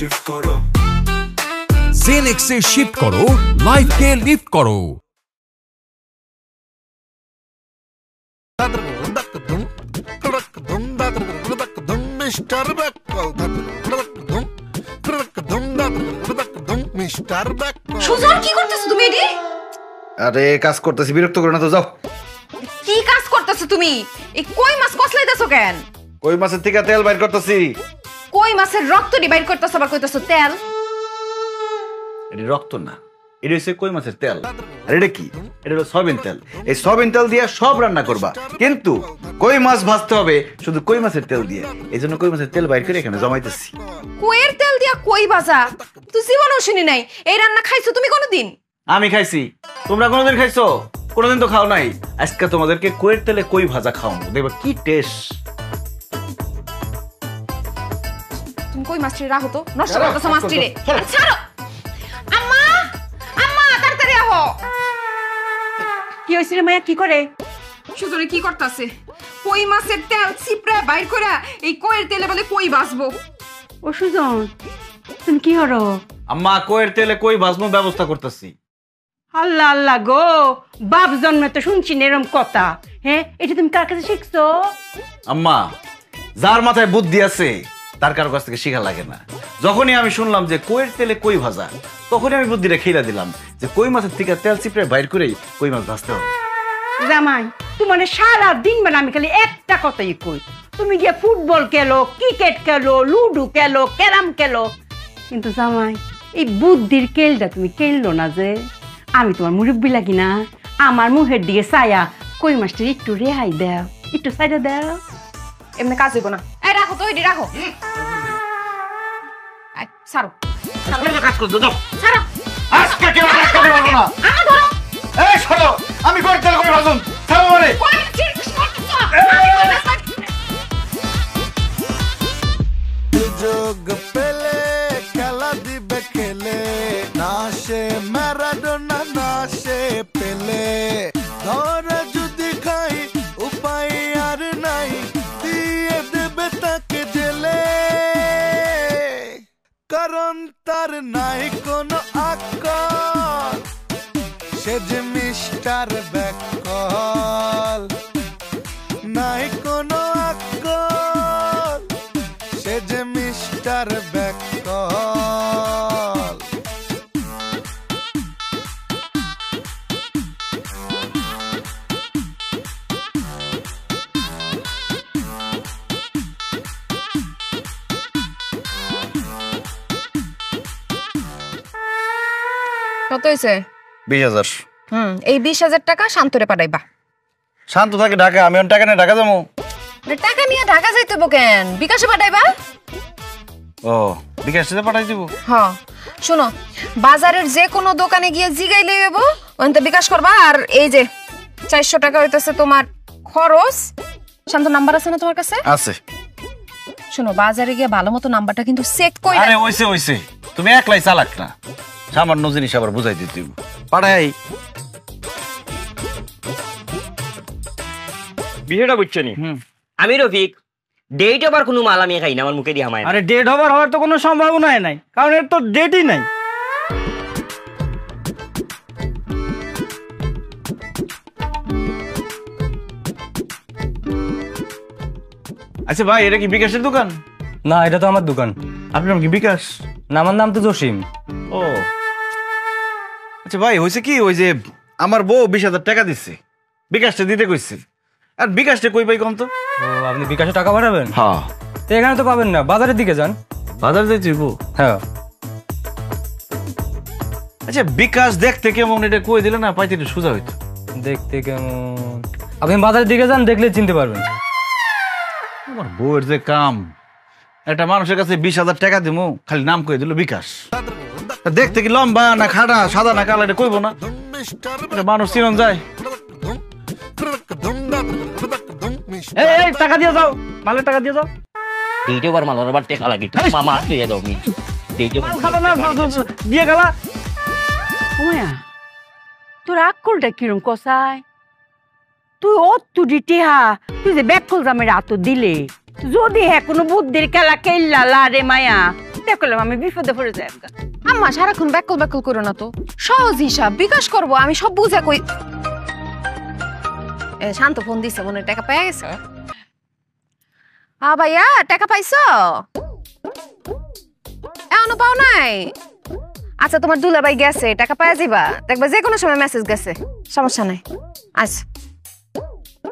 Shift करो Gen X से shift करो लाइफ के लिफ्ट करो मिस्टर সুজন কি করতেছ তুমি এডি? আরে কাজ করতেছি, বিরক্ত করো না তো, যাও। কি কাজ করতেছ তুমি? এই কই মাছ কসলাইতেছো কেন? কই মাছের থেকে তেল বাইর করতেছি। কই মাছের রক্ত দি বাইর করতেছ আবার কইতেছ তেল? এটা রক্ত না, এটা হচ্ছে কই মাছের তেল। আর এটা কি? এটা হলো সয়াবিন তেল। এই সয়াবিন তেল দিয়ে সব রান্না করবা, কিন্তু কই মাছ ভাজতে হবে শুধু কই মাছের তেল দিয়ে। এই জন্য কই মাছের তেল বাইর করে এখানে জমাইতেছি। কইয়ের তেল দিয়া কই ভাজা তুই জীবনেও শুনি নাই। এই রান্না খাইছো তুমি কোনোদিন? আমি খাইছি, তোমরা কোনোদিন খাইছো? কোনোদিন তো খাও নাই। আজকে তোমাদেরকে কইয়ের তেলে কই ভাজা খাওয়াবো, দেখবা কি টেস্ট। তুমি কই মাছটি রাখো তো, নষ্ট করতেছো মাছটি রে। ছাড়ো আম্মা, আম্মা তাড়াতাড়ি আহো। কি হইছে রে মায়া, কি করে? সুজনে কি করতেছে? কই মাছের তেল চিপড়া বাইর করা এই কইয়ের তেলে বলে কই ভাজবো। ও সুজন, তুমি কি হরো? আম্মা কইয়ের তেলে কই ভাজনো ব্যবস্থা করতেছি। আল্লাহ আল্লাহ গো, বাপ জন্মে তো শুনছি না এরম কথা। হ্যাঁ, এটা তুমি কার কাছে শিখছো? আম্মা, যার মাথায় বুদ্ধি আছে তার কারো কাছ থেকে শিখা লাগে না। যখনই আমি শুনলাম যে কইয়ের তেলে কই ভাজা, তখনই আমি বুদ্ধিটা খেলা দিলাম যে কই মাছের থেকে তেল চিপড়ে বাইর করেই কই মাছ ভাজতে হবে। জামাই, তোমার সারা দিন বেলা আমি খালি একটা কথাই কই, তুমি গিয়ে ফুটবল খেলো, ক্রিকেট খেলো, লুডো খেলো, ক্যারাম খেলো, কিন্তু জামাই এই বুদ্ধির খেলটা তুমি খেললো না যে। আমি তোমার মুরব্বি লাগি না? আমার মুখের দিকে ছায়া কই মাছটা একটু রেহাই দাও, একটু সাইডে দাও। এমনি কাজ হইব না। এই রাখো তো, এডি রাখো। ছাড়ো কাজ করতে দাও। ছাড়ো। আজকে কেউ রাখতে পারবো না। আমার ধরো। এই ছাড়ো, আমি কইয়ের তেলে কই ভাজুন, ছাড়ো আমারে। কই চিরকিস করতেছো? যোগ পেলে খেলা দিবে খেলে, নাশে ম্যারাডোনা নাশে পেলে, ধরে যদি খাই উপায় আর নাই, দিয়ে দেবে তাকে জেলে, কারণ তার নাই কোনো আকল, সে যে মিস্টার ব্যাকল, নাই কোনো আকল, সে যে মিস্টার ব্যাকল। কত হইছে? 20,000। এই 20,000 টাকা শান্তরে পাঠাইবা। শান্ত থাকে ঢাকা, আমি টাকা নিয়ে ঢাকা যাবো। টাকা নিয়ে ঢাকা যাইতে হইব কেন? বিকাশে পাঠাইবা। ও, বিকাশে পাঠাই দিব? হ্যাঁ, শোনো, বাজারের যে কোনো দোকানে গিয়ে জিগাইলে হইব, ওখানে বিকাশ করবা। আর এই যে 400 টাকা হইতেছে তোমার খরচ। শান্ত নাম্বার আছে না তোমার কাছে? আছে। শোনো, বাজারে গিয়ে ভালো মতো নাম্বারটা কিন্তু চেক কইরা। আরে হইছে হইছে, তুমি একলাই চালাক না, সামান্য জিনিস আবার বুঝাই দিতে দিব। পাঠাই। বিষয়টা বুঝছো নি? আমি রফিক, ডেট আবার কোনো মাল আমি খাই না, আমার মুখে দিয়ে হামায়। আরে ডেট ওভার হওয়ার তো কোনো সম্ভাবনাই নাই, কারণ এর তো ডেটই নাই। আচ্ছা ভাই, এটা কি বিকাশের দোকান? না, এটা তো আমার দোকান। আপনার কি বিকাশ? না, আমার নাম তো জসিম। ও আচ্ছা ভাই, হয়েছে কি, ওই যে আমার বউ 20,000 টাকা দিচ্ছে, বিকাশটা দিতে কইছে। আর বিকাশটা কই পাই কম তো? ও, আপনি বিকাশে টাকা পাঠাবেন? হ্যাঁ। তো এখানে তো পাবেন না, বাজারের দিকে যান। বাজার যাইতে হইব? হ্যাঁ। আচ্ছা, বিকাশ দেখতে কেমন এটা কই দিলে না পাইতে একটু সোজা হইতো। দেখতে কেমন? আপনি বাজারের দিকে যান, দেখলে চিনতে পারবেন। আমার বউয়ের যে কাম, একটা মানুষের কাছে 20,000 টাকা দিমু, খালি নাম কই দিল বিকাশ। দেখতে কি লম্বা না খাড়া, সাদা না কালো, এটা কইব না। এটা মানুষ চিনন যায়। এই টাকা দিয়ে যাও, মালের টাকা দিয়ে যাও। ডেট আবার মাল আবার টেকা লাগি, মামা দিয়ে দাও। আমি ডেট খালা না দিয়ে গেলা। ওয়া, তোর আকলটা কিরম কসাই? তুই ও তুই টিহা, তুই যে ব্যাকল জামের আত দিলে, যদি হ্যাঁ কোনো বুদ্ধির খেলা খেললা রে মায়া দেখলাম আমি বিপদে পড়ে যাই। আম্মা সারাক্ষণ ব্যাকল ব্যাকল করো না তো, সহজ হিসাব বিকাশ করবো, আমি সব বুঝা কই। শান্ত ফোন দিছে, মনে হয় টাকা পেয়ে গেছে। ভাইয়া টাকা পাইছো? এখনো পাও নাই? আচ্ছা তোমার দুলাভাই গেছে, টাকা পাওয়া যাবা, দেখবা যে কোনো সময় মেসেজ গেছে, সমস্যা নাই। আচ্ছা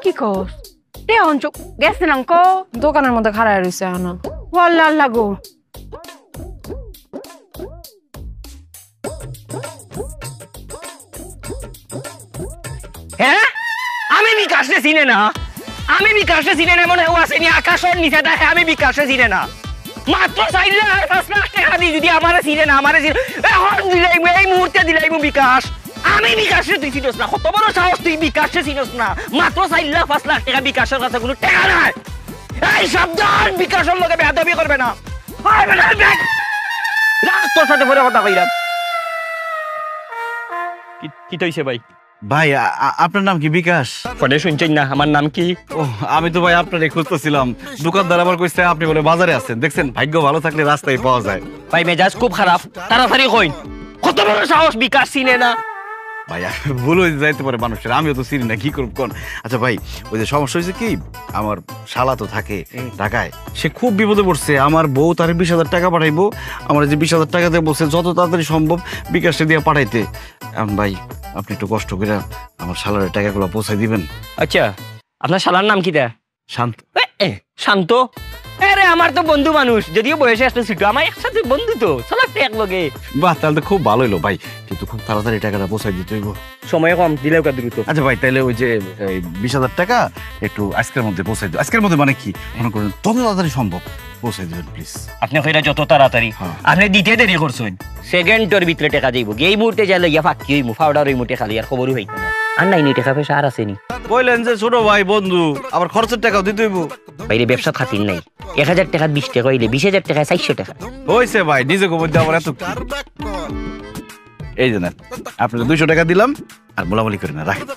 কি কস তে অঞ্চল গেছে না অঙ্ক দোকানের মধ্যে খাড়া রয়েছে এখনো। আল্লাহ আল্লাহ গো। হ্যাঁ আমি বিকাশে চিনে না, আমি বিকাশে চিনে না, মনে হয় আসেনি আকাশের নিচে দেখে আমি বিকাশে চিনে না। মাত্র 4 লাখ টাকা দিয়ে যদি আমার চিনে না, আমার এখন দিলাই এই মুহূর্তে দিলাই বিকাশ। আমি বিকাশে তুই চিনস না, কত বড় সাহস তুই বিকাশে চিনস না? মাত্র 4 লাখ 5 লাখ টাকা বিকাশের কাছে কোনো টাকা নাই। এই সাবধান, বিকাশের লোকে বেয়াদবি করবে না। তোর সাথে পরে কথা কইলাম। কি তৈছে ভাই? ভাই আপনার নাম কি বিকাশ? পরে শুনছেন না আমার নাম কি? ও আমি তো ভাই আপনার খুঁজতেছিলাম, দোকানদার আবার কইছে আপনি বলে বাজারে আছেন। দেখছেন ভাগ্য ভালো থাকলে রাস্তায় পাওয়া যায়। ভাই মেজাজ খুব খারাপ, তাড়াতাড়ি কইন। কত বড় সাহস বিকাশ চিনে না? ভাই ভুল হয়ে যাইতে পারে মানুষের, আমিও তো চিনি না, কি করব কোন। আচ্ছা ভাই ওই যে সমস্যা হয়েছে কি, আমার শালা তো থাকে ঢাকায়, সে খুব বিপদে পড়ছে। আমার বউ তার 20,000 টাকা পাঠাইবো, আমার যে 20,000 টাকা দিয়ে বলছে যত তাড়াতাড়ি সম্ভব বিকাশে দিয়ে পাঠাইতে। এখন ভাই আপনি একটু কষ্ট করে আমার শালার টাকাগুলো পৌঁছাই দিবেন। আচ্ছা আপনার শালার নাম কি? শান্ত। শান্ত? আরে আমার তো বন্ধু মানুষ, যদিও বয়সে একটা ছোট, আমার একসাথে বন্ধু তো, চলাতে এক লগে। বাহ তাহলে তো খুব ভালো হলো ভাই, কিন্তু খুব তাড়াতাড়ি টাকাটা পৌঁছাই দিতে হইব। সময় কম, দিলেও কা দ্রুত। আচ্ছা ভাই তাহলে ওই যে 20,000 টাকা একটু আজকের মধ্যে পৌঁছাই দিও। আজকের মধ্যে মানে কি মনে করেন তত তাড়াতাড়ি সম্ভব পৌঁছাই দিবেন প্লিজ। আপনি কইরা যত তাড়াতাড়ি, আপনি দিতে দেরি করছেন। সেকেন্ডের ভিতরে টাকা যাইব, এই মুহূর্তে যাইলে ইয়া ফাঁকি হইব, ফাউডার হইব টাকা লিয়ার খবরই হইতো না। আর নাই নি টাকা পয়সা আর আসেনি। কইলেন যে ছোট ভাই বন্ধু, আবার খরচের টাকাও দিতে হইব। বাইরে ব্যবসা খাতির নাই, 1000 টাকা 20 টাকা হইলে 20,000 টাকা 400 টাকা হইছে ভাই, নিজে গোবর দিয়ে আবার এত কি। এই যে না আপনার 200 টাকা দিলাম, আর মোলামুলি করে না রাখেন,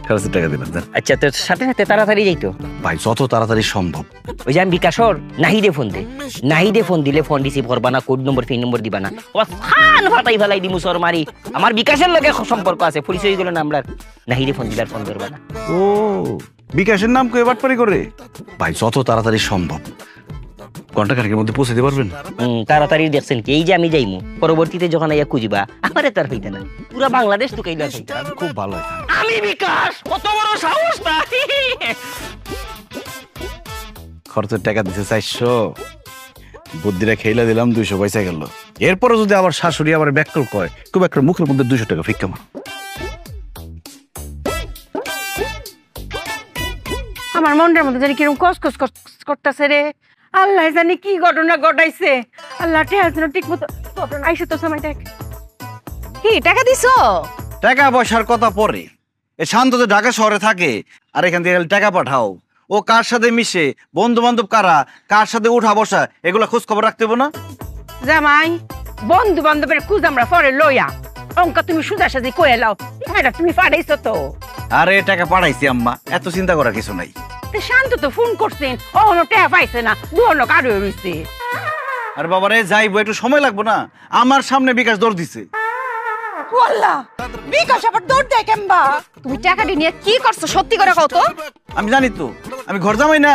খরচের টাকা দিলাম। আচ্ছা তোর সাথে সাথে তাড়াতাড়ি যাইতো ভাই, যত তাড়াতাড়ি সম্ভব। ওই যে আমি বিকাশর নাহিদে ফোন দে, নাহিদে ফোন দিলে ফোন রিসিভ করবা না, কোড নম্বর পিন নম্বর দিবা না, ফান ফাটাই ফেলাই দিমু সর মারি। আমার বিকাশের লগে সম্পর্ক আছে, পরিচয় গুলো নামলা, নাহিদে ফোন দিলে ফোন ধরবা না। ও বিকাশের নাম কই বাটপারি করে? ভাই যত তাড়াতাড়ি সম্ভব ঘন্টাখানেকের মধ্যে পৌঁছে দিতে পারবেন? তাড়াতাড়ি দেখছেন কি, এই যে আমি যাইমু, পরবর্তীতে যখন আইয়া খুঁজবা আমারে তার হইতে না, পুরা বাংলাদেশ তো কইলা হইতা। খুব ভালো হয়। আমি বিকাশ, কত বড় সাহস না! খরচের টাকা দিছে 400, বুদ্ধিটা খেইলা দিলাম 200 পয়সা গেল। এরপরে যদি আবার শাশুড়ি আবার ব্যাককল কয়, খুব একটা মুখের মধ্যে 200 টাকা ফিক্কা মার। আমার মনটার মধ্যে জানি কিরকম কসকস করতেছে রে। আল্লাহ জানি কি ঘটনা ঘটাইছে। আল্লাহ টেহাজনো ঠিক মতো ঘটনা আইসে তো সময় দেখ। কি টাকা দিছো? টাকা পয়সার কথা পরে, এ শান্ত তো ঢাকা শহরে থাকে, আর এখান থেকে টাকা পাঠাও। ও কার সাথে মিশে, বন্ধু বান্ধব কারা, কার সাথে উঠা বসা, এগুলা খোঁজ খবর রাখতে হবে না? জামাই বন্ধু বান্ধবের খুঁজ আমরা পরে লইয়া, অঙ্ক তুমি সুজা সাজি কয়ে লাও, এটা তুমি পাঠাইছো তো। আরে টাকা পাঠাইছি আম্মা, এত চিন্তা করার কিছু নাই। শান্ত তো ফোন করছেন, অহনো টেহা পাইছে না, দুহনো কারো রইছে। আর বাবারে যাইবো, একটু সময় লাগবো না? আমার সামনে বিকাশ দৌড় দিছে। আল্লাহ, বিকাশ আবার দৌড় দেয় কেমবা? তুমি টাকাটি নিয়ে কি করছো সত্যি করে কও তো? আমি জানি তো, আমি ঘর জামাই না,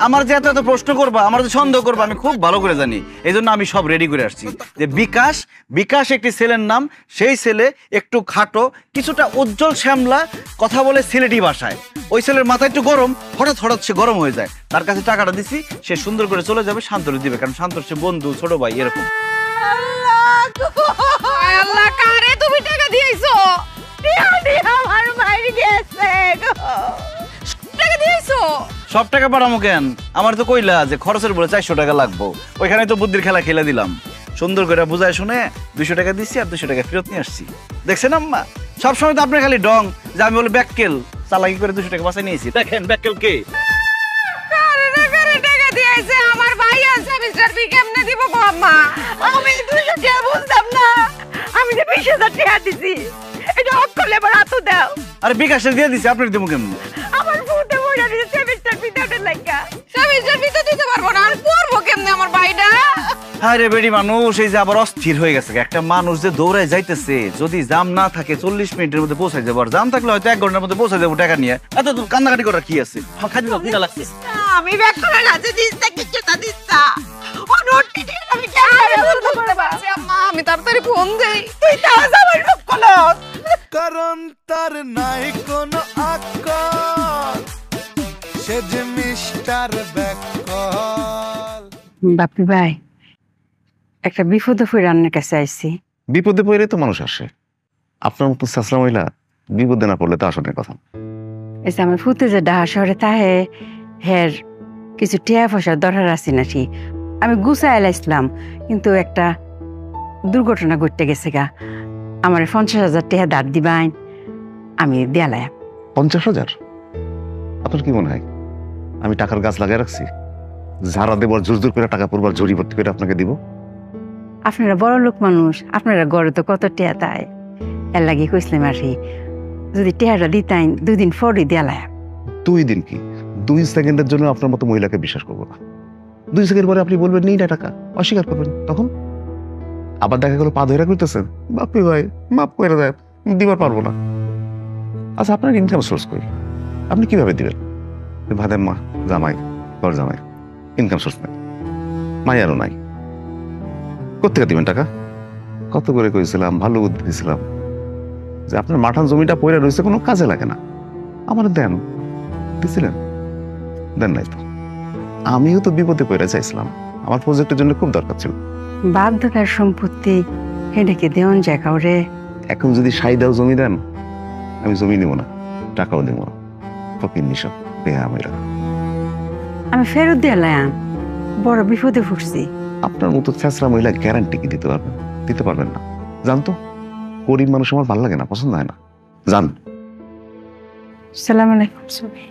আমার যে এত এত প্রশ্ন করবা, আমার যে সন্দেহ করবা আমি খুব ভালো করে জানি। এই জন্য আমি সব রেডি করে আসছি যে বিকাশ, বিকাশ একটি ছেলের নাম, সেই ছেলে একটু খাটো, কিছুটা উজ্জ্বল শ্যামলা, কথা বলে সিলেটি ভাষায়। ওই ছেলের মাথা একটু গরম, হঠাৎ হঠাৎ সে গরম হয়ে যায়। তার কাছে টাকাটা দিছি, সে সুন্দর করে চলে যাবে, শান্তরে দিবে, কারণ শান্তর সে বন্ধু, ছোট ভাই এরকম। আল্লাহ, কারে তুমি টাকা দিয়েছো? আমার মাইর গেছে গো। টাকা দিয়েছো? সব টাকা পাঠামো কেন? আমার তো কইলা যে খরচের বলে 400 টাকা লাগবো, ওইখানে তো বুদ্ধির খেলা খেলে দিলাম। সুন্দর করে বুঝায় শুনে 200 টাকা দিচ্ছি, আর 200 টাকা ফেরত নিয়ে আসছি। দেখছেন আম্মা, সবসময় তো আপনার খালি ডং যে আমি বলে ব্যাককেল, চালাকি করে 200 টাকা বাঁচাই নিয়েছি। দেখেন ব্যাককেল কে। টাকা দিয়েছে আমার ভাই আছে, মিস্টার বি কেমনে দিব গো আম্মা? আমি 200 টাকা বুঝতাম না, আমি যে 20,000 টাকা দিছি, এটা অক্কলে এবার হাতু দাও। আরে বিকাশে দিয়ে দিছি, আপনার দেবো কেমন? আমার ফুটে বইরা দিছে সেমিস্টার ফি দেওয়ার লাগা। পয়সার ভিতর দিতে পারবো না, আর করবো কেমনে আমার ভাইটা? আরে বেড়ি মানুষ এই যে আবার অস্থির হয়ে গেছে। একটা মানুষ যে দৌড়ায় যাইতেছে, যদি জাম না থাকে 40 মিনিটের মধ্যে পৌঁছায় যাবো, আর জাম থাকলে হয়তো 1 ঘন্টার মধ্যে পৌঁছায় যাবো টাকা নিয়ে। এত তো কান্নাকাটি করার কি আছে? আমার খাইতে দাও, খিদা লাগছে। আমি ব্যাক করে রাতে দিস্তা কিছু তা দিস্তা অনটি আমি কেমনে বলতে পারবো? আম্মা আমি তাড়াতাড়ি ফোন দেই। তুই তো আমার রূপ কলস। কারণ তার নাই কোনো আকল, সে যে মিস্টার ব্যাকল। বাপি ভাই, একটা বিপদে পড়ে রান্নার কাছে আইছি। বিপদে পড়লে তো মানুষ আসে, আপনার মতো শাসরা মহিলা বিপদে না পড়লে তো আসনের কথা। এই যে আমার ফুতে যে ডাহা শহরে তাহে হের কিছু টিয়া পয়সার দরকার আছে নাকি, আমি গুছাই লাইছিলাম, কিন্তু একটা দুর্ঘটনা ঘটতে গেছে গা। আমার 50,000 টাকা দাঁড় দিবাইন, আমি দেয়ালাই। 50,000? আপনার কি মনে হয় আমি টাকার গাছ লাগিয়ে রাখছি? ঝাড়া দেবার জোর জোর করে টাকা পড়বার জড়ি ভর্তি করে আপনাকে দিব? আপনারা বড় লোক মানুষ, আপনারা গড়ে তো কত টিয়া তাই, এর লাগে কইসলাম আর কি, যদি টিয়াটা দিতাইন 2 দিন পরই দেয়ালাই। 2 দিন কি 2 সেকেন্ডের জন্য আপনার মতো মহিলাকে বিশ্বাস করবো না। 2 সেকেন্ড পরে আপনি বলবেন নেই না টাকা, অস্বীকার করবেন, তখন আবার দেখা গেল পা ধরে করতেছেন, বাপি ভাই মাফ করে দেয়, দিবার পারবো না। আচ্ছা আপনার ইনকাম সোর্স করি, আপনি কিভাবে দিবেন? ভাদের মা জামাই, ঘর জামাই, ইনকাম সোর্স নাই, মাইয়ারও নাই, কোথেকে দিবেন টাকা? কত করে কইছিলাম, ভালো বুদ্ধি দিয়েছিলাম যে আপনার মাঠান জমিটা পড়ে রয়েছে, কোনো কাজে লাগে না, আমার দেন, দিছিলেন? দেন নাই তো। আমিও তো বিপদে পড়ে চাইছিলাম, আমার প্রজেক্টের জন্য খুব দরকার ছিল। বাধ্যকার সম্পত্তি হেডেকে দেওয়ান যায় কাউরে। এখন যদি সাইদাও জমি দেন, আমি জমি নিব না, টাকাও দেবো না, ফকির নিশব বেহা মেয়েরা। আমি ফেরত দেয়ালাম, বড় বিপদে ফুটছি। আপনার মতো ছেঁচড়া মহিলা গ্যারান্টি কি দিতে পারবেন? দিতে পারবেন না, জানতো। গরিব মানুষ আমার ভালো লাগে না, পছন্দ হয় না, জান। সালাম আলাইকুম সবাই।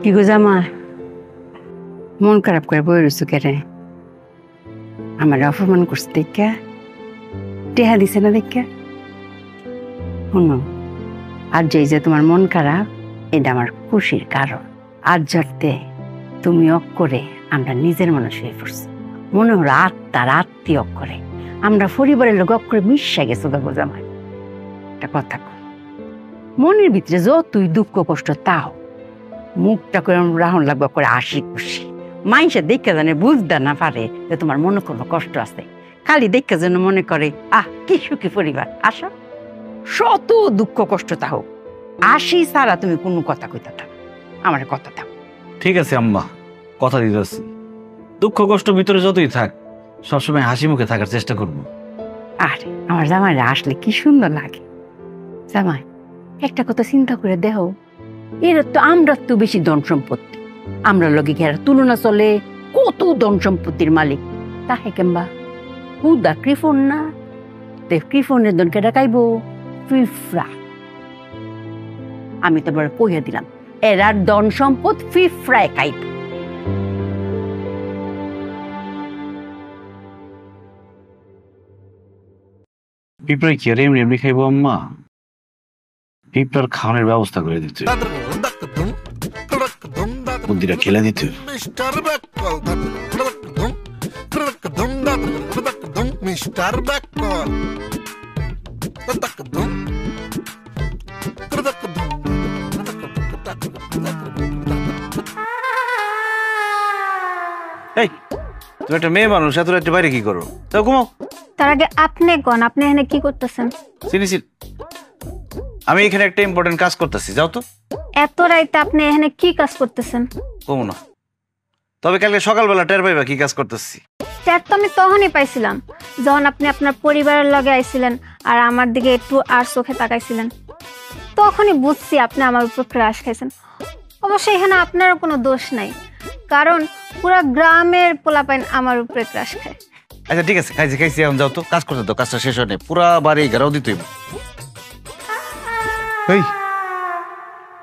কি গো জামা, মন খারাপ করে বই রয়েছো কেরে? আমার অপমান করছে দেখা, টেহা দিছে না দেখা। শুনো, আর যে তোমার মন খারাপ, এটা আমার খুশির কারণ। আজ জড়তে তুমি অক করে আমরা নিজের মানুষ হয়ে পড়ছি, মনে হলো আত্মার আত্মীয় অক করে আমরা পরিবারের লোক অক করে মিশা গেছো গো জামাই। একটা কথা কই, মনের ভিতরে যতই দুঃখ কষ্ট তাও মুখটা করে রাহন লাগবে করে হাসি খুশি। মাইসে দেখে জানে বুঝতে না পারে যে তোমার মনে কোনো কষ্ট আছে, খালি দেখে যেন মনে করে আহ কি সুখী পরিবার। আসো, শত দুঃখ কষ্ট তাও আসি সারা তুমি কোনো কথা কইতা থাক, আমার কথা থাক। ঠিক আছে আম্মা, কথা দিতেছি, দুঃখ কষ্ট ভিতরে যতই থাক সবসময় হাসি মুখে থাকার চেষ্টা করবো। আরে আমার জামাইরা আসলে কি সুন্দর লাগে। জামাই, একটা কথা চিন্তা করে দেহ, এরা তো আমরা তো বেশি ধন সম্পত্তি, আমরা লগে এরা তুলনা চলে, কত ধন সম্পত্তির মালিক। তাহে কেমবা হুদা কৃপন না, তে কৃপনের ধন কেটা খাইব? ফিফরা। আমি তো বড় কইয়া দিলাম, এরার ধন সম্পদ ফিফরায় খাইব। পিঁপড়ায় কি আর এমনি এমনি খাইবো আম্মা? পিঁপড়ার খাওয়ানোর ব্যবস্থা করে দিতে, বুদ্ধিটা খেলে দিতে। মিস্টার ব্যাকল, মিস্টার ব্যাকল। এই তুমি একটা মেয়ে মানুষ, এত রাত্রে বাইরে কি করো? তাও ঘুমাও। তার আগে আপনি কোন, আপনি এখানে কি করতেছেন? চিনিছি, আমি এখানে একটা ইম্পর্টেন্ট কাজ করতেছি, যাও তো। এত রাইতে আপনি এখানে কি কাজ করতেছেন? কমো না, তবে কালকে সকালবেলা টের পাইবা কি কাজ করতেছি। স্যার তো আমি তখনই পাইছিলাম যখন আপনি আপনার পরিবারের লগে আইছিলেন আর আমার দিকে একটু আর চোখে তাকাইছিলেন, তখনই বুঝছি আপনি আমার উপর ক্রাশ খাইছেন। অবশ্য এখানে আপনারও কোনো দোষ নাই, কারণ পুরো গ্রামের পোলাপাইন আমার উপরে ক্রাশ খায়। আচ্ছা ঠিক আছে, খাইছি খাইছি, এখন যাও তো, কাজ করতে দাও, কাজটা শেষ হয় নাই, পুরা বাড়ি ঘেরাও দিতে হইব। এই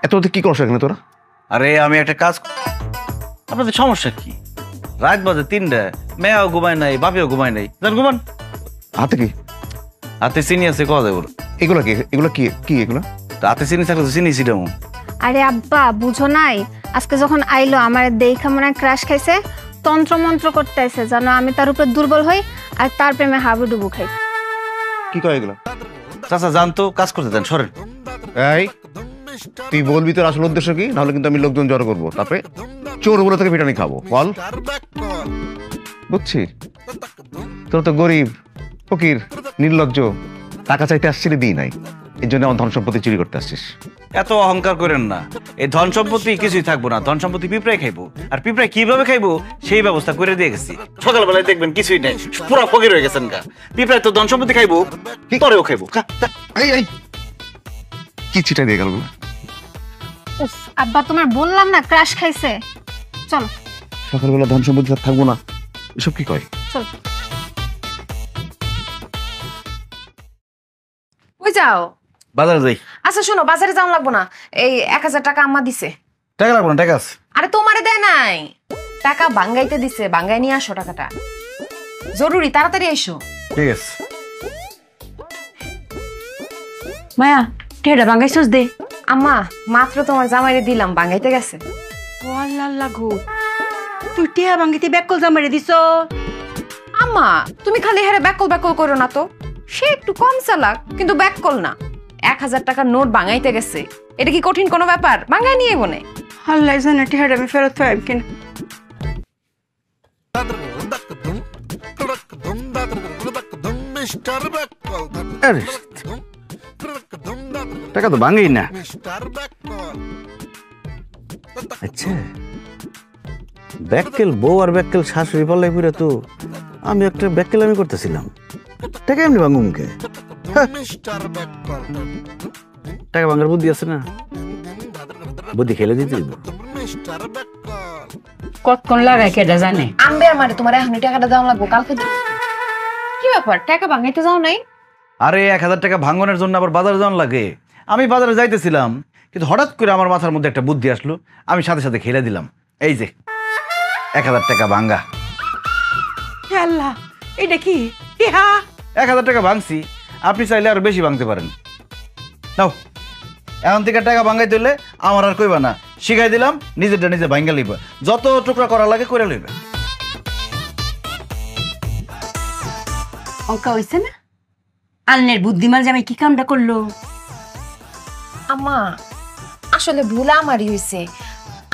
এত কি করছ এখানে তোরা? আরে আমি একটা কাজ, আপনাদের সমস্যা কি? রাত বাজে 3টা, মেয়াও ঘুমায় নাই, বাপিও ঘুমায় নাই, জান ঘুমান। হাতে কি? হাতে চিনি আছে, কওয়া যাবে এগুলো কি? এগুলো কি কি এগুলো? হাতে চিনি থাকলে তো চিনি ছিটামো। আরে আব্বা বুঝো নাই, আজকে যখন আইলো আমার দেখা মনে হয় ক্রাশ খাইছে, তন্ত্র মন্ত্র করতেছে যেন আমি তার উপর দুর্বল হই আর তার প্রেমে হাবুডুবু খাই। কি কয় এগুলো? চাচা জান তো, কাজ করতে দেন, সরেন। এই তুই বলবি তোর আসল উদ্দেশ্য কি, নাহলে কিন্তু আমি লোকজন জড়ো করবো, তারপরে চোর বলে থেকে পিটানি খাবো। বল। বুঝছি তোরা তো গরিব, ফকির, নির্লজ্জ, টাকা চাইতে আসছিলি দিই নাই, এই জন্য আমার ধন সম্পত্তি চুরি করতে আসছিস। এত অহংকার করেন না, এই ধন সম্পত্তি কিছুই থাকবো না, ধন সম্পত্তি পিঁপড়ায় খাইবো, আর পিঁপড়ায় কিভাবে খাইবো সেই ব্যবস্থা করে দিয়ে গেছি। সকালবেলায় দেখবেন কিছুই নেই, পুরা ফকির হয়ে গেছেন গা। পিঁপড়ায় তো ধন সম্পত্তি খাইবো, কি করেও খাইবো। কি চিটা দিয়ে গেল? উফ আব্বা তোমার বললাম না ক্রাশ খাইছে, চলো। সকালবেলা ধন সম্পত্তি থাকবো না, এসব কি কয়? চল। ওই যাও বাজারে যাই। আচ্ছা শোনো, বাজারে যাওয়া লাগবো না, এই 1000 টাকা আম্মা দিছে। টাকা লাগবো না, টাকা আছে। আরে তোমারে দেয় নাই, টাকা বাঙ্গাইতে দিছে, বাঙ্গাই নিয়ে আসো টাকাটা, জরুরি, তাড়াতাড়ি এসো। ঠিক আছে। মায়া টেহাটা বাঙ্গাইছস দে। আম্মা মাত্র তোমার জামাইরে দিলাম, বাঙ্গাইতে গেছে। ও আল্লাহ গো, তুই টেহা বাঙ্গিতে ব্যাকল জামাইরে দিছ? আম্মা তুমি খালি হেরে ব্যাকল ব্যাকল করো না তো, সে একটু কম চালাক কিন্তু ব্যাকল না। 1000 টাকার নোট বাঙ্গাইতে গেছে, এটা কি কঠিন কোনো ব্যাপার? বাঙ্গাই নিয়ে মনে। আল্লাহ জানে টেহাটা আমি ফেরত পাইম কিনা। টাকা তো ভাঙেই না। আচ্ছা ব্যাককেল বউ আর ব্যাককেল শাশুড়ি পাল্লাই পুরে তো আমি একটা ব্যাককেল আমি করতেছিলাম, টাকা এমনি ভাঙু মুখে। টাকা ভাঙার বুদ্ধি আছে না, বুদ্ধি খেলে দিতে দিব। কতক্ষণ লাগায় কেটা জানে? আনবে আমারে, তোমার এখনই টাকাটা দেওয়া লাগবো, কালকে দিবো। কি ব্যাপার, টাকা ভাঙাইতে যাও নাই? আরে 1000 টাকা ভাঙনের জন্য আবার বাজারে যাওয়ার লাগে। আমি বাজারে যাইতেছিলাম, কিন্তু হঠাৎ করে আমার মাথার মধ্যে একটা বুদ্ধি আসলো, আমি সাথে সাথে খেলে দিলাম। এই যে 1000 টাকা ভাঙ্গা। আল্লাহ এটা কি টেহা? 1000 টাকা ভাঙছি, আপনি চাইলে আরো বেশি ভাঙতে পারেন। নাও, এখন থেকে টাকা ভাঙাইতে হইলে আমার আর কইবা না, শিখাই দিলাম, নিজেরটা নিজে ভাঙ্গা লইবা, যত টুকরা করা লাগে করে লইবা। অঙ্কা হইছে না? আলনের বুদ্ধিমান জামাই কি কামটা করলো? আম্মা আসলে ভুল আমারই হয়েছে,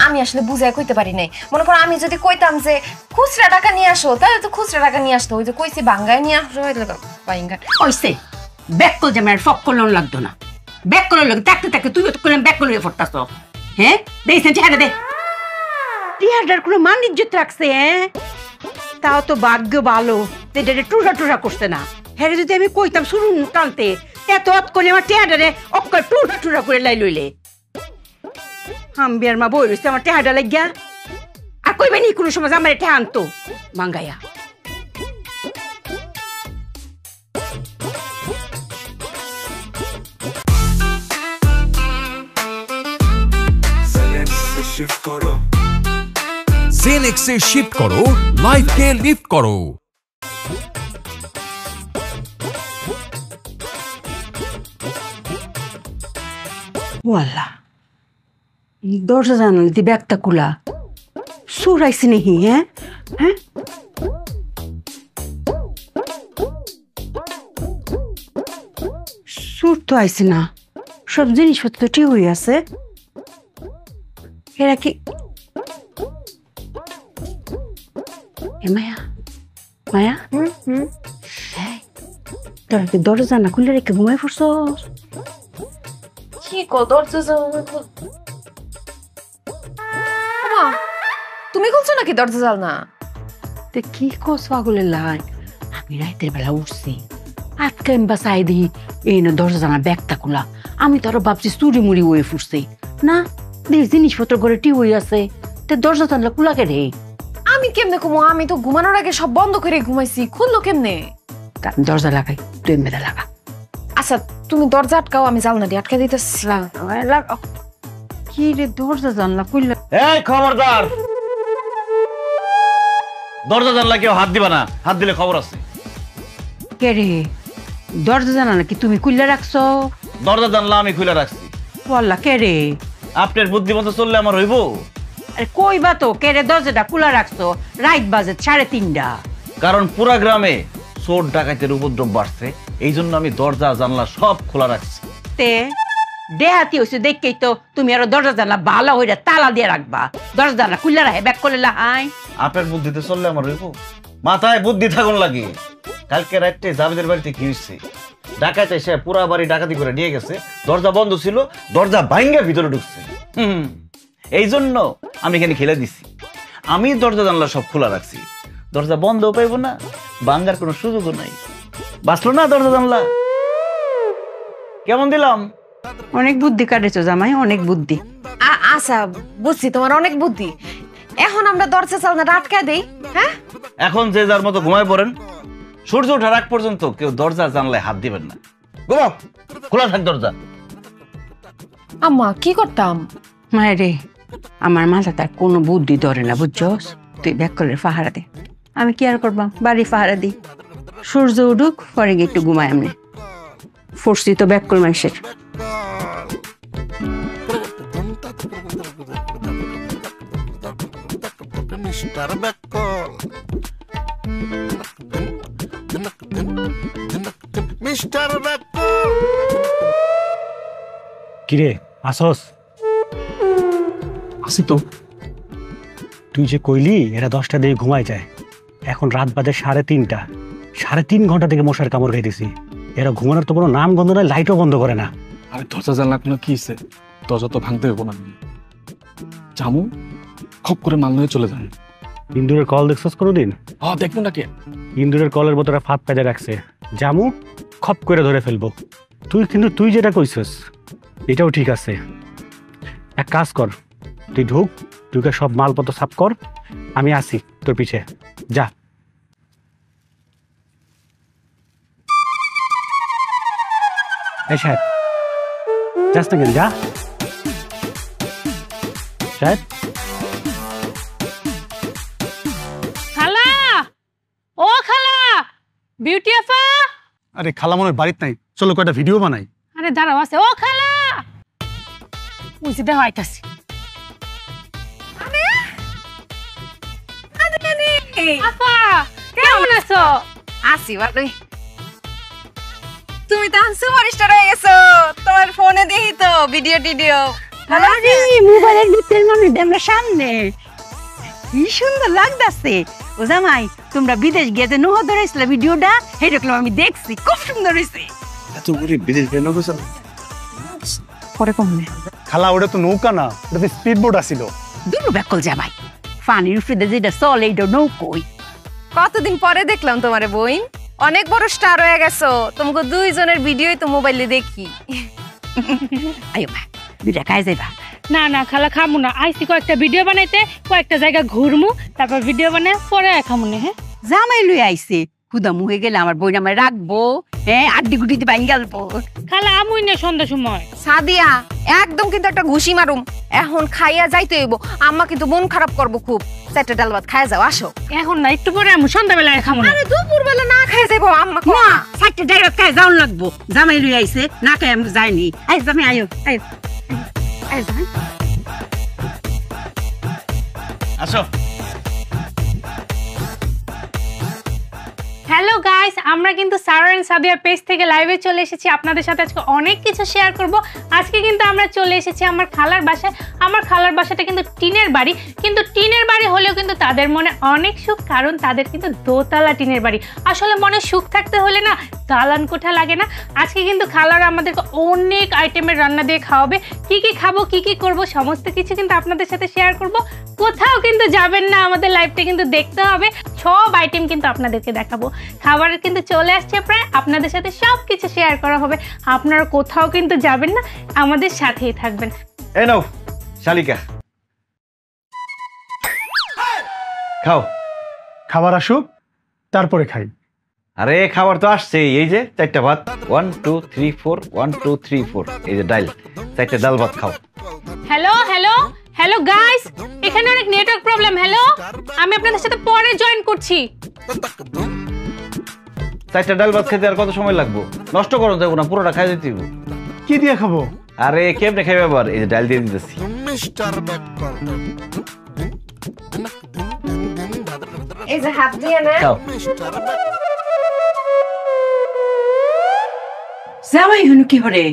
আমি আসলে বুঝাই কইতে পারি নাই। মনে করো আমি যদি কইতাম যে খুচরা টাকা নিয়ে আসো, তাহলে তো খুচরা টাকা নিয়ে আসতো। ওই যে কইছি বাঙ্গায় নিয়ে আসো, ওইসে ব্যাকল জামাইয়ের ফক করলেও লাগতো না, ব্যাকল লাগে থাকতে থাকতে তুই তো করলাম ব্যাকল হয়ে পড়তাস। হ্যাঁ দেখছেন টিহাটা দে, টিহাটার কোনো মান ইজ্জত রাখছে? হ্যাঁ তাও তো ভাগ্য ভালো যেটা টুরা টুরা করছে না। হ্যাঁ যদি আমি কইতাম শুরু টানতে, এত করে আমার টিহাটারে অক্কর টুরা টুরা করে লাই লইলে। হাম্বিয়ার মা বই রয়েছে আমার টেহাটা লাগিয়া, আর কইবে নি কোনো সময় আমার টেহা আনতো মাঙ্গাইয়া। জেনেক্সে শিফট করো, লাইফকে লিফট করো। ওয়াল্লা দরজা জানাল দি ব্যাগটা কুলা সুর আইসি নেহি? হ্যাঁ হ্যাঁ সুর তো আইসি না, সব জিনিসপত্র ঠিক হয়ে আছে। এরা কি মায়া? মায়া তোরা কি দরজা না খুলে রেখে ঘুমাই পড়ছ? কি কো দরজা তুমি খুলছো নাকি দরজা জাল না? তে কি কস পাগলের লাই? আমি রাতের বেলা উঠছি, আজকে আমি বাসাই দিই এই না দরজা জানা ব্যাগটা খোলা। আমি তো আরো ভাবছি চুরি মুড়ি হয়ে ফুটছি না, জিনিসপত্র ঘরে টি হয়ে আছে, তে দরজা জানলা খোলা কে রে? আমি কেমনে ঘুমো? আমি তো ঘুমানোর আগে সব বন্ধ করে ঘুমাইছি, খুললো কেমনে? দরজা লাগাই, তুই মেয়েটা লাগা। আচ্ছা তুমি দরজা আটকাও, আমি জানলা দিয়ে আটকে দিতেছি। কি রে দরজা জানলা খুললা? এই খবরদার, দরজা জানলা কেউ হাত দিবা না, হাত দিলে খবর আছে। কে রে দরজা জানা নাকি তুমি খুললা রাখছো? দরজা জানলা আমি খুলে রাখছি। বললা কে রে? আপনার বুদ্ধিমতো চললে আমার হইব? আরে কইবা তো কে রে দরজাটা খোলা রাখছো? রাত বাজে 3:30। কারণ পুরা গ্রামে চোর ডাকাতের উপদ্রব বাড়ছে, এই জন্য আমি দরজা জানলা সব খোলা রাখছি। তে দেহাতি হইছে দেখেই তো তুমি আরো দরজা জানলা ভালো হইরা তালা দিয়ে রাখবা। দরজা জানলা খুললা রাখে ব্যাক করলে হাই। আপনার বুদ্ধিতে চললে আমার হইব? মাথায় বুদ্ধি থাকুন লাগে। কালকে রাতে জাবেদের বাড়িতে কি হইছে? ডাকাত এসে পুরা বাড়ি ডাকাতি করে নিয়ে গেছে, দরজা বন্ধ ছিল, দরজা ভাঙ্গা ভিতরে ঢুকছে। এই জন্য আমি এখানে খেলে দিছি। আমি দরজা জানলা সব খোলা রাখছি, দরজা বন্ধ পাইব না, ভাঙ্গার কোনো সুযোগও নাই। বাঁচলো না দরজা জানলা? কেমন দিলাম? অনেক বুদ্ধি কাটেছো জামাই, অনেক বুদ্ধি। আচ্ছা বুঝছি, তোমার অনেক বুদ্ধি। এখন আমরা দরজা জানলাটা আটকে দেই। হ্যাঁ এখন যে যার মতো ঘুমায় পড়েন, সূর্য ওঠার আগ পর্যন্ত কেউ দরজা জানলায় হাত দিবেন না। ঘুমাও, খোলা থাক দরজা। আম্মা কি করতাম? মায়ের রে আমার মাথা তার কোনো বুদ্ধি ধরে না, বুঝছস? তুই ব্যাক করলে পাহারা দে, আমি কি আর করবাম, বাড়ি পাহারা দিই। সূর্য উঠুক পরে গিয়ে একটু ঘুমাই। এমনি ফোর্সি তো ব্যাক কর মাইসের। Mister ব্যাককল, mister ব্যাককল। কিরে আসস? আসি তো। তুই যে কইলি এরা 10টা দিয়ে ঘুমায় যায়, এখন রাত বাজে 3:30। 3.5 ঘন্টা থেকে মশার কামড় খাইতেছি। এরা ঘুমানোর তো কোনো নাম গন্ধ নাই, লাইটও বন্ধ করে না। আরে দরজা জানলা কোনো কি হইছে? দরজা তো ভাঙতে হইব না। জামু খপ করে মাল নিয়ে চলে যান। ইন্দুরের কল দেখছস কোনোদিন? হ্যাঁ দেখবো নাকি? ইন্দুরের কলের বোতলে ফাঁদ পেঁচে রাখছে, জামু খপ করে ধরে ফেলবো। তুই যেটা কইছস এটাও ঠিক আছে। এক কাজ কর, তুই ঢুকে সব মালপত্র সাফ কর, আমি আসি তোর পিছে। যা। এই সাহেব যাস না কেন? যা সাহেব। খালা, ও খালা, বিউটি আপা। আরে খালা মনে হয় বাড়িতে নাই, চলো কয়টা ভিডিও বানাই। আরে দাঁড়াও, আছে। ও খালা, বুঝি দেওয়া আইতাছি। আপা কেমন আছো? আসি ভালোই। তুমি তো সুপারস্টার হয়ে গেছো, তোমার ফোনে দেখি তো ভিডিও টিডিও। আরে মোবাইলের ভিতরে মানে আমরা সামনে কি সুন্দর লাগতাছে। ও জামাই তোমরা বিদেশ গিয়ে যে নোহ ধরেছিল ভিডিওটা, সেই দেখলাম আমি দেখছি, খুব সুন্দর হয়েছে। এত করে বিদেশ কেন গেছ? পরে কমনে খালা ওটা তো নৌকা না, ওটা তো স্পিড বোট আছিল। দুটো ব্যাকল জামাই, পানির উপরে যেটা চলে এইটা নৌকোই। কতদিন পরে দেখলাম তোমারে বই, অনেক বড় স্টার হয়ে গেছো। তোমাকে দুইজনের ভিডিওই তো মোবাইলে দেখি। আয়ো মা দুইটা খাই যাইবা। না না খালা, খামু না। আইসি কয়েকটা ভিডিও বানাইতে, কয়েকটা জায়গা ঘুরমু, তারপর ভিডিও বানাই পরে খামু না। হ্যাঁ জামাই লই আইছে, খুদা মুহে গেলে আমার বই আমার রাখবো। হ্যাঁ আড্ডি গুটিতে বাইন গেলবো। খালা আমুই না সন্ধ্যা সময়। সাদিয়া একদম কিন্তু একটা ঘুষি মারুম, এখন খাইয়া যাইতে হইব। আম্মা কিন্তু মন খারাপ করবো খুব। 4টা ডাল ভাত খাইয়া যাও, আসো। এখন না, একটু পরে আমু, সন্ধ্যাবেলায় খামু না। আরে দুপুর বেলা না খাইয়া যাইবো আম্মা। না 4টা ডাল ভাত খাই যাওন লাগবো। জামাই লই আইছে, না খাই আমি যাইনি। আই জামাই আয়ো, আয়ো আয় জামাই। আসো। হ্যালো গাইস, আমরা কিন্তু সারা এন্ড সাদিয়া পেজ থেকে লাইভে চলে এসেছি। আপনাদের সাথে আজকে অনেক কিছু শেয়ার করব। আজকে কিন্তু আমরা চলে এসেছি আমার খালার বাসায়। আমার খালার বাসাটা কিন্তু টিনের বাড়ি, কিন্তু টিনের বাড়ি হলেও কিন্তু তাদের মনে অনেক সুখ, কারণ তাদের কিন্তু দোতলা টিনের বাড়ি। আসলে মনে সুখ থাকতে হলে না দালান কোঠা লাগে না। আজকে কিন্তু খালার আমাদেরকে অনেক আইটেমের রান্না দিয়ে খাওয়াবে। কি কি খাবো, কি কি করব, সমস্ত কিছু কিন্তু আপনাদের সাথে শেয়ার করব। কোথাও কিন্তু যাবেন না, আমাদের লাইভটা কিন্তু দেখতে হবে। সব আইটেম কিন্তু আপনাদেরকে দেখাবো। খাবার কিন্তু চলে আসছে প্রায়, আপনাদের সাথে সব কিছু শেয়ার করা হবে। আপনারা কোথাও কিন্তু যাবেন না, আমাদের সাথেই থাকবেন। এই নাও শালিকা, খাও। খাবার আসুক তারপরে খাই। আরে খাবার তো আসছে, এই যে 4টা ভাত, 1 2 3 4 1 2 3 4, এই যে ডাল, 4টা ডাল ভাত খাও। হ্যালো হ্যালো হ্যালো গাইস, এখানে অনেক নেটওয়ার্ক প্রবলেম। হ্যালো, আমি আপনাদের সাথে পরে জয়েন করছি। 4টা ডাল ভাত খেতে আর কত সময় লাগবে? নষ্ট করো যাবো না, পুরোটা খাই দিতে হবে। কি দিয়ে খাবো? আরে কেমনে খাইবে আবার? এই যে ডাল দিয়ে দিতেছি। মিস্টার বেকল এই যে হাত দিয়ে না। খাও। জামাই হনু কি হরে?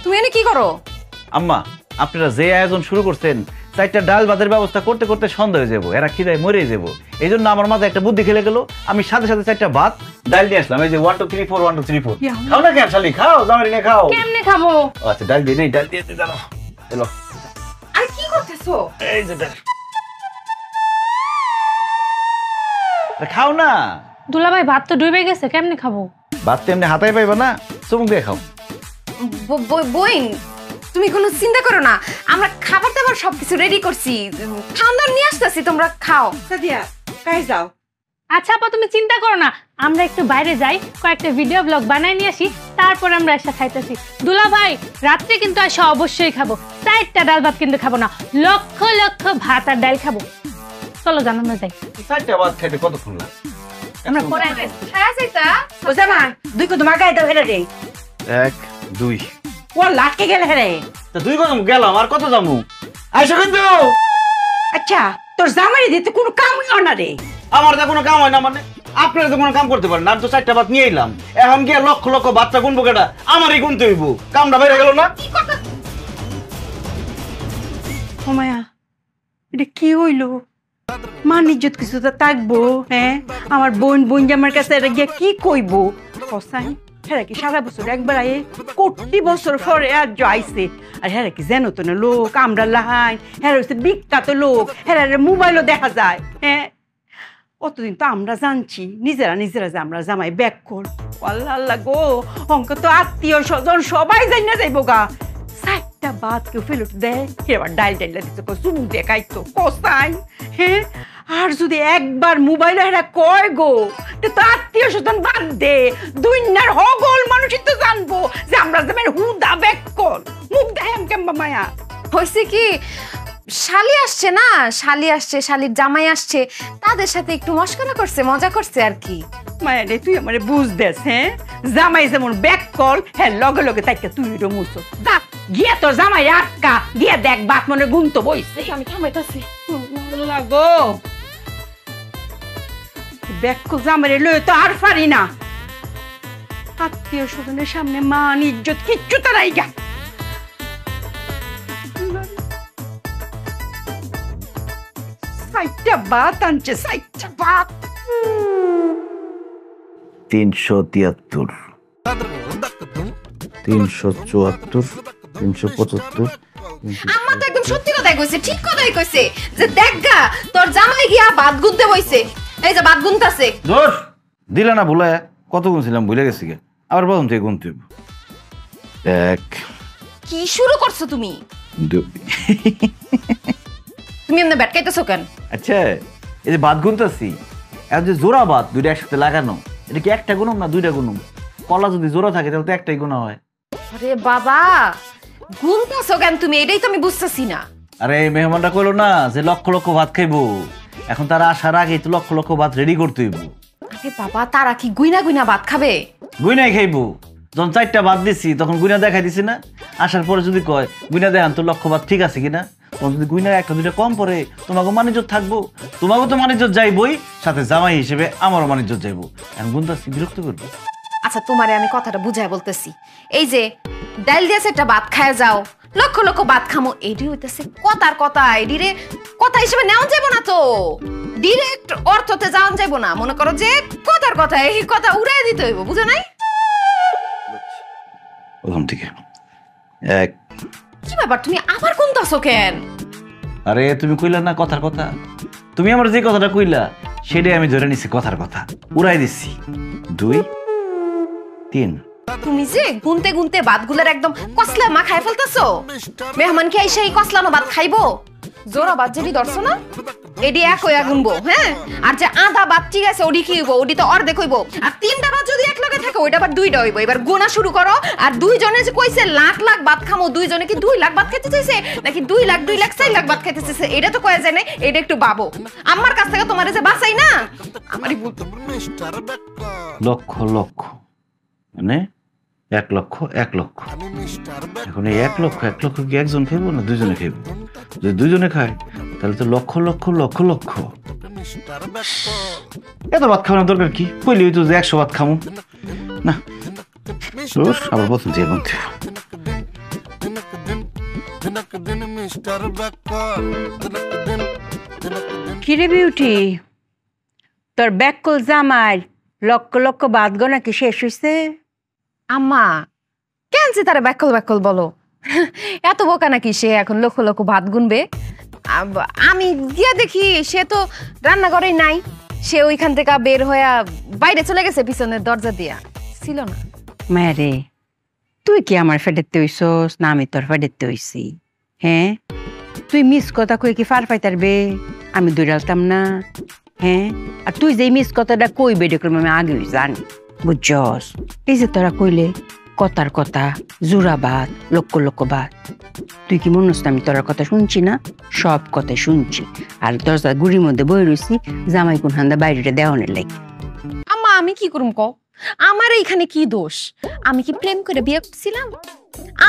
তুমি এনে কি করো? আম্মা, আপনারা যে আয়োজন শুরু করছেন, 4টা ডাল ভাতের ব্যবস্থা করতে করতে সন্ধ্যা হয়ে যাবো, এরা খিদায় মরে যাবো। এই জন্য আমার মাথায় একটা বুদ্ধি খেলে গেল, আমি সাথে সাথে 4টা ভাত ডাল দিয়ে আসলাম। এই যে 1 2 3 4 1 2 3 4। খাও না কেন শালি? খাও, জামাই নিয়ে খাও। কেমনে খাবো? আচ্ছা ডাল দিয়ে নেই, ডাল দিয়ে জানো। চলো। আর কি করতেছো? এই যে ডাল। খাও না। দুলাভাই ভাত তো ডুবে গেছে, কেমনে খাবো? ভাত তো এমনি হাতায় পাইবা না, চুমুক দিয়ে খাও। বইন, তুমি কোনো চিন্তা করো না, আমরা খাবার দাবার সবকিছু রেডি করছি, খাওয়ার নিয়ে আসতেছি, তোমরা খাও। সাদিয়া কাই যাও? আচ্ছা আপা, তুমি চিন্তা করো না, আমরা একটু বাইরে যাই, কয়েকটা ভিডিও ব্লগ বানায় নিয়ে আসি, তারপর আমরা এসে খাইতেছি। দুলাভাই, রাত্রে কিন্তু আসা অবশ্যই খাবো, 4টা ডাল ভাত কিন্তু খাবো না, লক্ষ লক্ষ ভাত আর ডাল খাবো। চলো জানো, আমরা যাই। 4টা ভাত খাইতে কতক্ষণ লাগে? আমরা পরে হ্যাঁ যাইতা। ও জামাই দুই কো তোমার গায়ে দাও হেরে রে। 1 2। ও লাটকে গেল হেরে। তো 2 কদম গেলাম, আর কত যামু? আইসো কিন্তু। আচ্ছা তোর জামাই দিতে কোনো কামই হয় না রে। আমার তো কোনো কাম হয় না, মানে আপনারা তো কোনো কাম করতে পারেন না। আমি তো 4টা ভাত নিয়ে এলাম, এখন গিয়ে লক্ষ লক্ষ ভাতটা গুনবো কেটা? আমারই গুনতে হইব। কামটা বেড়ে গেল না? ও মায়া, এটা কি হইলো? মান ইজ্জত কিছু তো থাকবো? হ্যাঁ, আমার বোন জামার কাছে এটা গিয়ে কি কইবো? কসাই হেরা কি সারা বছর একবার আয়ে? কোটি বছর পরে আজ আইছে। আর হেরা কি জানো তো না লোক, আমরা লাহাই হেরা হচ্ছে বিখ্যাত লোক, হেরা মোবাইলও দেখা যায়। হ্যাঁ, অতদিন তো আমরা জানছি নিজেরা যে আমরা জামাই ব্যাক কর। আল্লাহ আল্লাহ গো, অঙ্ক তো আত্মীয় স্বজন সবাই যাই না যাইবো গা। 4টা ভাত কেউ ফেরত দেয়, এবার ডাল দিতে চুমুক দিয়ে খাইতো কসাই। হ্যাঁ, আর যদি একবার মোবাইল হেরা কয় গো, তো আত্মীয় স্বজন বাদ দে, দুনিয়ার হগল মানুষই তো জানবো যে আমরা জামাই হুদা ব্যাক কর। মুখ দেখাম কেমবা মায়া? হয়েছে কি, শালি আসছে না, শালি আসছে, শালির জামাই আসছে, তাদের সাথে একটু মস্করা করছে, মজা করছে আর কি। মায়া রে, তুই আমারে বুঝ দেস। হ্যাঁ, জামাই যেমন ব্যাক কল, হ্যাঁ লগে লগে তাইকে তুই মুছো দা গিয়া তোর জামাই আটকা গিয়া দেখ বাত মনে গুনতো বইছে। আমি থামাইতাছি। লাগো ব্যাক কল জামাইরে লয়ে তো আর পারি না। আত্মীয় স্বজনের সামনে মান ইজ্জত কিচ্ছু তো নাই গা। 4টা ভাত আনছে, 4টা ভাত। 373 374 375। আম্মা তো একদম সত্যি কথাই কইছে, ঠিক কথাই কইছে, যে দেখগা তোর জামাই গিয়া ভাত গুনতে বইছে। এই যে ভাত গুনতাছে। ধর দিলা না, ভুলে কত গুনছিলাম ভুলে গেছি গে, আবার প্রথম থেকে গুনতে হইব। 1 কি শুরু করছো তুমি? 2। তুমি এমনি ব্যাট খাইতেছো কেন? আচ্ছা, এই যে ভাত গুনতাছি, এখন যে জোড়া ভাত দুইটা একসাথে লাগানো, এটা কি একটা গুনুম না 2টা গুনুম? কলা যদি জোড়া থাকে তাহলে তো একটাই গুণা হয়। আরে বাবা, গুনতাছো কেন তুমি? এটাই তো আমি বুঝতেছি না। আরে এই মেহমানটা কইলো না যে লক্ষ লক্ষ ভাত খাইবো, এখন তারা আসার আগেই তো লক্ষ লক্ষ ভাত রেডি করতে হইব। আরে বাবা, তারা কি গুইনা গুইনা ভাত খাবে? গুইনাই খাইবো। যখন 4টা ভাত দিছি তখন গুইনা দেখাই দিছি না, আসার পরে যদি কয় গুইনা দেখান তো লক্ষ ভাত ঠিক আছে কিনা, তখন যদি গুইনা 1টা 2টা কম পড়ে তোমাকে মানিজ্জত থাকবো, তোমাকেও তো মানিজ্জত যাইবই, সাথে জামাই হিসেবে আমারও মানিজ্জত যাইবো। এখন গুনতাছি, বিরক্ত করবো। আচ্ছা তোমারে আমি কথাটা বুঝাই বলতেছি, এই যে ডাল দিয়ে একটা ভাত খায় যাও, লক্ষ লক্ষ ভাত খামো, এডি হইতেছে কথার কথা, এডিরে কথা হিসেবে নেওয়া যাবো না তো, ডিরেক্ট অর্থতে যাওয়া যাবো না। মনে করো যে কথার কথা, এই কথা উড়াই দিতে হইব, বুঝো নাই? প্রথম থেকে 1। কি ব্যাপার, তুমি আবার গুনতাছো কেন? আরে তুমি কইলা না কথার কথা, তুমি আমার যে কথাটা কইলা সেটাই আমি ধরে নিছি কথার কথা, উড়াই দিচ্ছি। 2 3। তুমি যে গুনতে গুনতে ভাতগুলোর একদম কসলা মা খাই ফেলতেছো। মেহমান কি আইসা এই কসলানো ভাত খাইবো? জোড়া ভাত যেটি ধরছো না, এডি এক হইয়া গুনবো, হ্যাঁ? আর যে আধা ভাত ঠিক আছে ওডি কি হইব, ওডি তো অর্ধেক হইব। আর 3টা ভাত যদি এক লগে থাকে ওইটা আবার 2টা হইব। এবার গোনা শুরু করো। আর দুইজনে যে কইছে লাখ লাখ ভাত খামো, দুইজনে কি 2 লাখ ভাত খেতে চাইছে নাকি 2 লাখ 4 লাখ ভাত খেতে চাইছে? এটা তো কয়া যায় না, এটা একটু ভাবো। আমার কাছ থেকে তোমারে যে বাঁচাই না, আমারই ভুল। লক্ষ লক্ষ মানে 1 লক্ষ 1 লক্ষ। এখন এই 1 লক্ষ 1 লক্ষ কি একজন খাইবো না দুইজনে খাইবো? যদি দুইজনে খায় তাহলে তো লক্ষ লক্ষ লক্ষ লক্ষ। এত ভাত খাওয়ানোর দরকার কি? কইলি তো যে 100 ভাত খামো না। আবার বলছেন যে এখন কিরে বিউটি, তোর ব্যাককল জামাই লক্ষ লক্ষ বাদ গনা কি শেষ হইছে? আম্মা কেন যে তারা ব্যাকল ব্যাকল বলো? এত বোকা নাকি সে এখন লক্ষ লক্ষ ভাত গুনবে? আমি গিয়া দেখি সে তো রান্নাঘরেই নাই। সে ওইখান থেকে বের হইয়া বাইরে চলে গেছে পিছনের দরজা দিয়া, ছিল না। মারে, তুই কি আমার ফেডেতে হইছস না আমি তোর ফেডেতে হইছি? হ্যাঁ, তুই মিস কথা কই কি ফার পাইতারবে? আমি দৌড়ালতাম না? হ্যাঁ, আর তুই যে মিস কথাটা কইবে দেখলাম আমি আগেই জানি, বুঝছস? এই যে তোরা কইলে কথার কথা জোড়াবাদ লক্ষ লক্ষ বাদ, তুই কি মনে হচ্ছে আমি তোর কথা শুনছি না? সব কথাই শুনছি। আর দরজা গুড়ির মধ্যে বই রয়েছি জামাই কোন হান্দা বাইরেটা দেওয়ানের লাগে। আম্মা আমি কি করুম ক? আমার এইখানে কি দোষ? আমি কি প্রেম করে বিয়ে করছিলাম?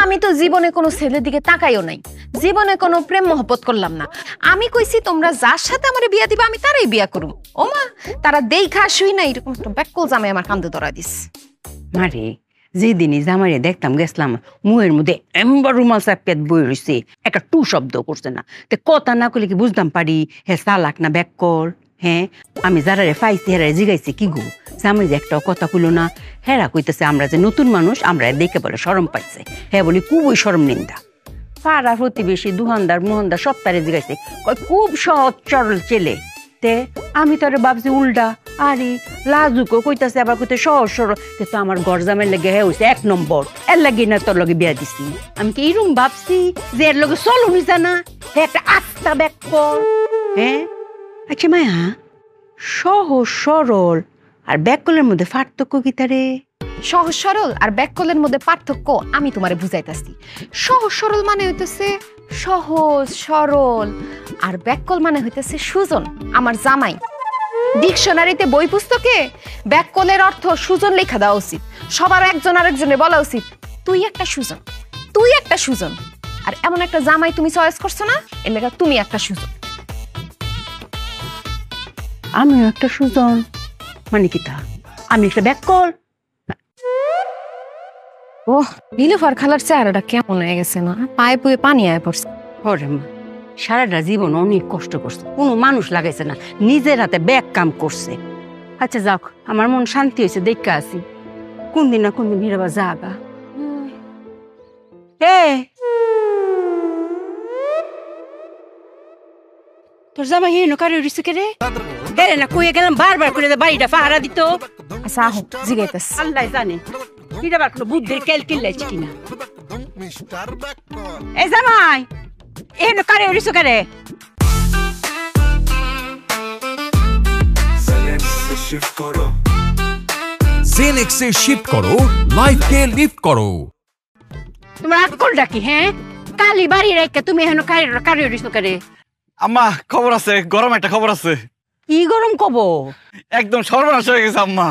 আমি তো জীবনে কোনো ছেলের দিকে তাকাইও নাই, জীবনে কোনো প্রেম মহব্বত করলাম না। আমি কইছি তোমরা যার সাথে আমার বিয়া দিবা আমি তারাই বিয়া করুম। ও মা, তারা দেখা শুই না এরকম একটা ব্যাককল জামাই আমার কান্দে ধরা দিস। মারে, যেদিনই জামাইরে দেখতাম গেছিলাম মুহের মধ্যে এমবার রুমাল চাপিয়াত বই রয়েছে, একটা টু শব্দ করছে না। তে কথা না করলে কি বুঝতাম পারি হে চালাক না ব্যাককল? হ্যাঁ, আমি যারারে পাইছি হেরারে জিগাইছি কি গো জামাই যে একটাও কথা কইলো না। হেরা কইতেছে আমরা যে নতুন মানুষ আমরা দেখে বলে শরম পাইছে। হ্যাঁ বলি খুবই শরম নিন্দা। পাড়া প্রতিবেশী দুহানদার মোহনদার সব তারে জিগাইছে, কয় খুব সহজ সরল ছেলে। তে আমি তোরে ভাবছি উল্টা, আরে লাজুকও কইতাছে আবার কইতে সহজ সরল। তো আমার ঘর জামাইয়ের লেগে হ্যাঁ হইছে 1 নম্বর, এর লাগে না তোর লগে বিয়া দিছি। আমি কি এরম ভাবছি যে এর লগে চলুনি জানা? হ্যাঁ একটা আস্তা ব্যাককল। হ্যাঁ আচ্ছা মায়া, সহজ সরল আর ব্যাককলের মধ্যে পার্থক্য কি তারে? সহজ সরল আর ব্যাককলের মধ্যে পার্থক্য আমি তোমারে বুঝাইতাছি। সহজ সরল মানে হইতেছে সহজ সরল, আর ব্যাককল মানে হইতেছে সুজন, আমার জামাই। ডিকশনারিতে বই পুস্তকে ব্যাককলের অর্থ সুজন লেখা দেওয়া উচিত। সবার একজন আরেকজনের বলা উচিত তুই একটা সুজন, তুই একটা সুজন। আর এমন একটা জামাই তুমি চয়েস করছো না, এর লেখা তুমি একটা সুজন। আমিও একটা সুজন মানে কি তা? আমি একটা ব্যাককল? ও নীলুফার খালার চেহারাটা কেমন হয়ে গেছে না? পায়ে পুয়ে পানি আয় পড়ছে। ওরে মা, সারাটা জীবন অনেক কষ্ট করছে, কোনো মানুষ লাগাইছে না, নিজের হাতে ব্যাগ কাম করছে। আচ্ছা যাক, আমার মন শান্তি হয়েছে, দেখে আসি কোন দিন না কোন দিন হিরাবা যাগা। তোর জামা হেন কারে উড়িছে কে রে? হেরে না কইয়া গেলাম বারবার করে বাড়িটা পাহারা দিত। আচ্ছা আহ জিগাইতাস, আল্লাহ জানে হিরাবার কোনো বুদ্ধির কেল কিল্লাইছে কিনা। এ জামাই হেন কারে উড়িছে কে রে? জেনেক্সে শিফট করো, লাইফকে লিফট করো। তোমার আকল ডাকি? হ্যাঁ, কালি বাড়ি রেখে তুমি হেন কারে উড়িছে কে রে? আম্মা খবর আছে, গরম একটা খবর আছে। কি গরম কব? একদম সর্বনাশ হয়ে গেছে আম্মা।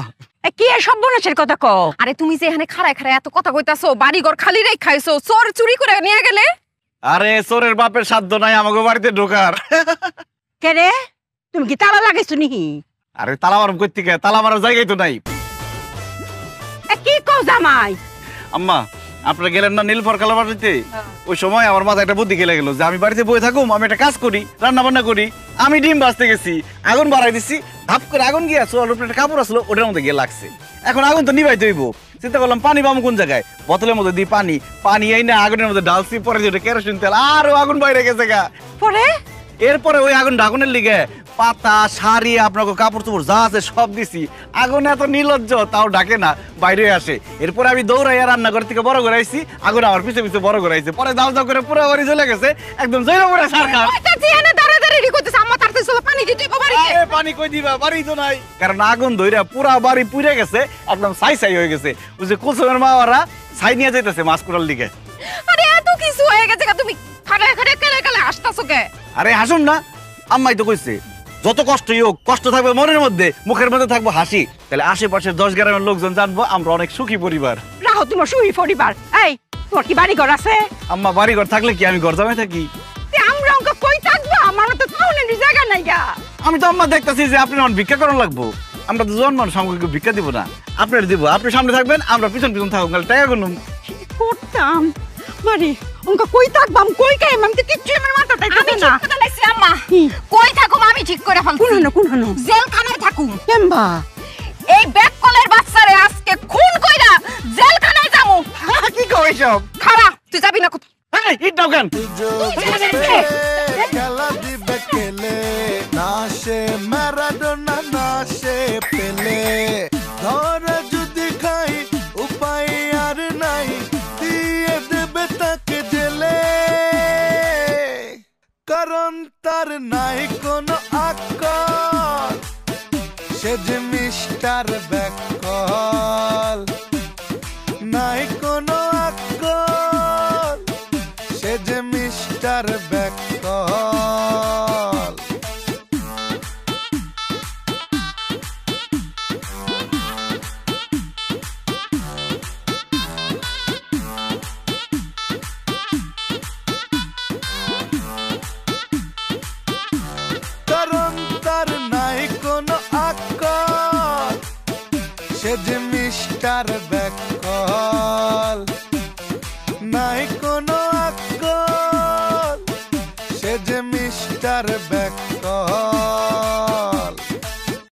কি সর্বনাশের কথা কও? আরে তুমি যে এখানে খাড়ায় খাড়ায় এত কথা কইতাছো, বাড়ি ঘর খালি রেখ খাইছো, চোর চুরি করে নিয়ে গেলে? আরে চোরের বাপের সাধ্য নাই আমাকে বাড়িতে ঢোকার। কে রে, তুমি কি তালা লাগাইছো নাকি? আরে তালা মারম কই থেকে? তালা মারার জায়গাই তো নাই। কি কও জামাই? আম্মা আপনারা গেলেন না নীলফার খালার বাড়িতে, ওই সময় আমার মাথায় একটা বুদ্ধি গেলে গেল যে আমি বাড়িতে বসে থাকুম, আমি একটা কাজ করি, রান্না বান্না করি। আমি ডিম ভাজতে গেছি, আগুন বাড়াই দিচ্ছি, ধাপ করে আগুন গিয়ে চোর উপরে একটা কাপড় আসলো, ওটার মধ্যে গিয়ে লাগছে। এখন আগুন তো নিভাইতে হইব, চিন্তা করলাম পানি পাবো কোন জায়গায়? বোতলের মধ্যে দিই পানি এই না আগুনের মধ্যে ঢালছি, পরে যেটা কেরোসিন তেল, আরো আগুন বাইরে গেছে গা। পরে এরপরে ওই আগুন আগুনের লিগে পাতা শাড়ি আপনাকে কাপড় চোপড় যা আছে সব দিছি। আগুন এত নির্লজ্জ, তাও ডাকে না, বাইরে আসে। এরপরে আমি দৌড়াইয়া রান্নাঘর থেকে বড় করে আইছি, আগুন আমার পিছে পিছে বড় করে আইছে। পরে দাও দাও করে পুরো বাড়ি চলে গেছে, একদম জৈরা পুরা সরকার। দাঁড়াদাঁড়ি কইতেছে আম্মা, তার তো চলো পানি দিতে বাড়ি আরে পানি কই দিবা, বাড়ি তো নাই, কারণ আগুন ধইরা পুরা বাড়ি পুড়ে গেছে, একদম ছাই হয়ে গেছে। ওই যে কুসুমের মা ওরা ছাই নিয়ে যাইতেছে মাছ কুড়াল দিকে। আরে এত কিছু হয়ে গেছে তুমি খাড়া খাড়া কেলে কেলে হাসতাছো কে? আরে হাসুন না, আম্মাই তো কইছে যত কষ্টই হোক, কষ্ট থাকবে মনের মধ্যে, মুখের মধ্যে থাকবো হাসি, তাহলে আশেপাশের 10 গ্রামের লোকজন জানবো আমরা অনেক সুখী পরিবার। রাহো তোমার সুখী পরিবার। এই তোমার কি বাড়ি ঘর আছে? আম্মা বাড়ি ঘর থাকলে কি আমি ঘর জামাই থাকি? আমরা অঙ্ক কই থাকবো? আমার তো টাউনের জায়গা নাই গা। আমি তো আম্মা দেখতেছি যে আপনি অন ভিক্ষা করার লাগবো। আমরা তো জন মানুষ, আমাকে ভিক্ষা দিব না, আপনার দিব। আপনি সামনে থাকবেন, আমরা পিছন পিছন থাকবো, টাকা গুনুম করতাম। মারি অঙ্ক কই থাকবো? আমি কই কাই? আমি তো কিচ্ছু আমার মাথাতে আমি না। ঠিক কথা লাইছি আম্মা। কই থাকুম আমি ঠিক করে ফেলছি। কোন হনো জেলখানায় থাকুম। কেমবা এই ব্যাককলের বাচ্চারে আজকে খুন কইরা জেলখানায় যামু। কি কই সব? খারা তুই যাবি না কোথাও? এই ইটাও কেন? খেলা দিবে কেলে, না সে ম্যারাডোনা না সে পেলে, ধরে যদি খাই উপায় আর নাই, দিয়ে দেবে তাকে জেলে, কারণ তার নাই কোনো আকল, সে যে মিস্টার ব্যাককল, নাই কোনো আকল, সে যে মিস্টার ব্যাককল। কারণ তার নাই কোনো আকল, সে যে মিস্টার ব্যাককল, নাই কোনো আকল, সে যে মিস্টার ব্যাককল।